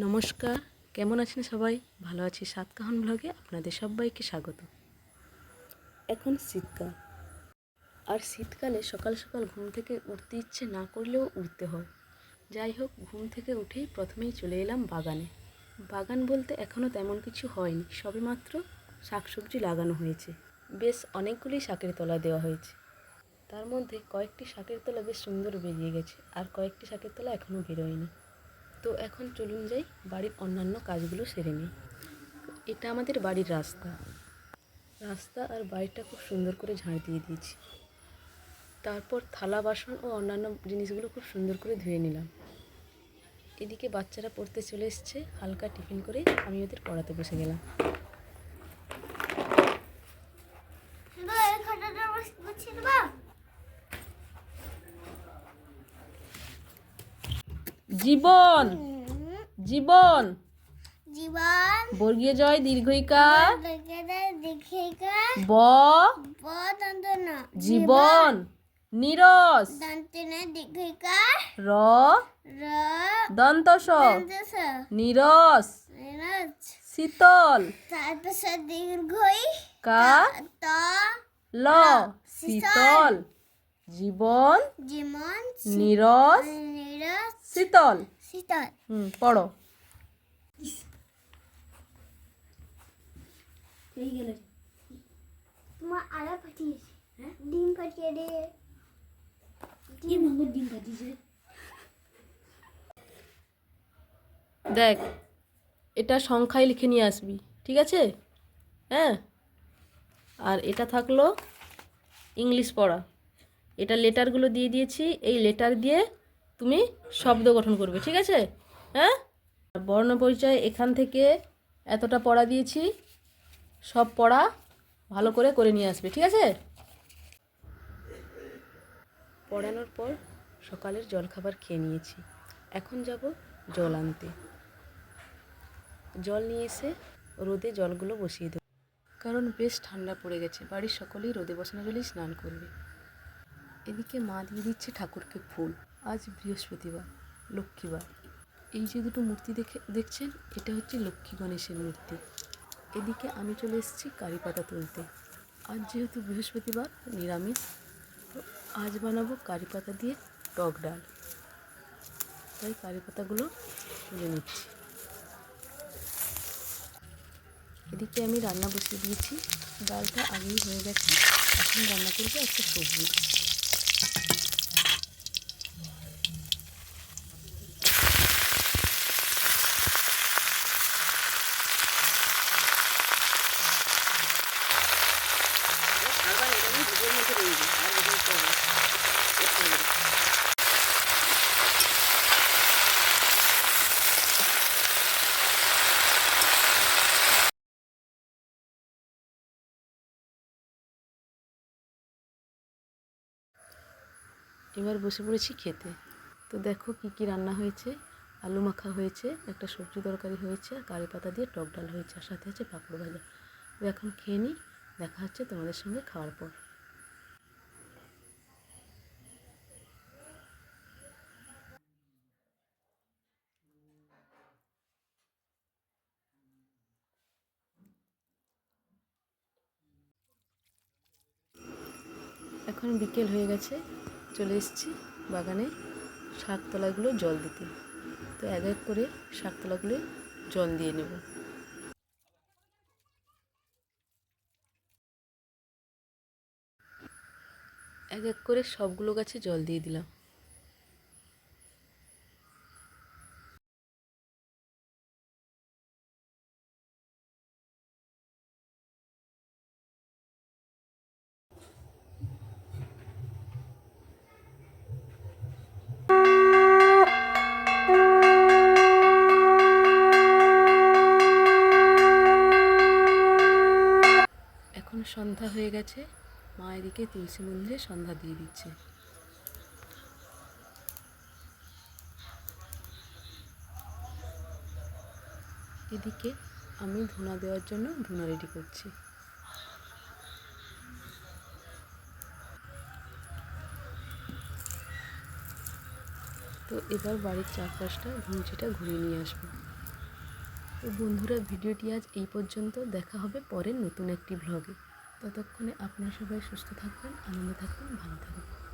নমস্কার, কেমন আছেন সবাই? ভালো আছি। সাতকাহন ব্লগে আপনাদের সবাইকে স্বাগত। এখন শীতকাল, আর শীতকালে সকাল সকাল ঘুম থেকে উঠতে ইচ্ছে না করলেও উঠতে হয়। যাই হোক, ঘুম থেকে উঠেই প্রথমেই চলে এলাম বাগানে। বাগান বলতে এখনও তেমন কিছু হয়নি, সবেমাত্র শাকসবজি লাগানো হয়েছে। বেশ অনেকগুলি শাকের তলা দেওয়া হয়েছে। তার মধ্যে কয়েকটি শাকের তলা বেশ সুন্দর বেরিয়ে গেছে, আর কয়েকটি শাকের তলা এখনও বেরোয়নি। তো এখন চলুন যাই বাড়ির অন্যান্য কাজগুলো সেরে নিই। এটা আমাদের বাড়ির রাস্তা আর বাড়িটা খুব সুন্দর করে ঝাড় দিয়ে দিয়েছি। তারপর থালা বাসন ও অন্যান্য জিনিসগুলো খুব সুন্দর করে ধুয়ে নিলাম। এদিকে বাচ্চারা পড়তে চলে এসছে, হালকা টিফিন করে আমি ওদের পড়াতে বসে গেলাম। জীবন জীবন জীবন বর্গীয় জয় দীর্ঘইকার ব জীবন নিরস র দন্ত স নিরস শীতল কা ল শীতল জীবন নিরস শীতল। পড়ো। তোমার আলা পাঠিয়েছে, ডিম পাঠিয়ে দে। ডিম পাঠিয়েছে। দেখ, এটা সংখ্যায় লিখে নিয়ে আসবি, ঠিক আছে? হ্যাঁ, আর এটা থাকলো ইংলিশ পড়া। এটা লেটারগুলো দিয়ে দিয়েছি, এই লেটার দিয়ে তুমি শব্দ গঠন করবে, ঠিক আছে? হ্যাঁ, বর্ণ পরিচয় এখান থেকে এতটা পড়া দিয়েছি, সব পড়া ভালো করে করে নিয়ে আসবে, ঠিক আছে? পড়ানোর পর সকালের জলখাবার খেয়ে নিয়েছি। এখন যাব জল আনতে। জল নিয়ে এসে রোদে জলগুলো বসিয়ে দেব, কারণ বেশ ঠান্ডা পড়ে গেছে। বাড়ির সকলেই রোদে বসানো জলেই স্নান করবে। এদিকে মা দিয়ে দিচ্ছে ঠাকুরকে ফুল। আজ বৃহস্পতিবার, লক্ষ্মীবার। এই যে দুটো মূর্তি দেখছেন, এটা হচ্ছে লক্ষ্মী গণেশের মূর্তি। এদিকে আমি চলে এসেছি কারি পাতা তুলতে। আজ যেহেতু বৃহস্পতিবার, নিরামিষ, তো আজ বানাবো কারি পাতা দিয়ে টক ডাল। তাই কারি পাতাগুলো তুলে নিচ্ছি। এদিকে আমি রান্না বসিয়ে দিয়েছি, ডালটা আগেই হয়ে গেছে। এখন রান্না করবো একটা সবজি। এবার বসে পড়েছি খেতে। তো দেখো কি কি রান্না হয়েছে। আলু মাখা হয়েছে, একটা সবজি তরকারি হয়েছে, আর কারি পাতা দিয়ে টক ডাল হয়েছে, আর সাথে আছে পাঁপড় ভাজা। তো এখন খেয়ে নিই, দেখা হচ্ছে তোমাদের সঙ্গে খাওয়ার পর। এখন বিকেল হয়ে গেছে, চলে এসেছি বাগানে শাকতলাগুলো জল দিতে। তো এক এক করে শাকতলাগুলো জল দিয়ে নেব। এক এক করে সবগুলো গাছে জল দিয়ে দিলাম। এখন সন্ধ্যা হয়ে গেছে, মা এদিকে তুলসী মন্দিরে সন্ধ্যা দিয়ে দিচ্ছে। এদিকে আমি ধূনা দেওয়ার জন্য ধূনা রেডি করছি। তো এবার বাড়ির চারপাশটা ঘুমচিটা ঘুরিয়ে নিয়ে আসবো। তো বন্ধুরা, ভিডিওটি আজ এই পর্যন্ত। দেখা হবে পরের নতুন একটি ভ্লগে। ততক্ষণে আপনারা সবাই সুস্থ থাকবেন, আনন্দে থাকবেন, ভালো থাকবেন।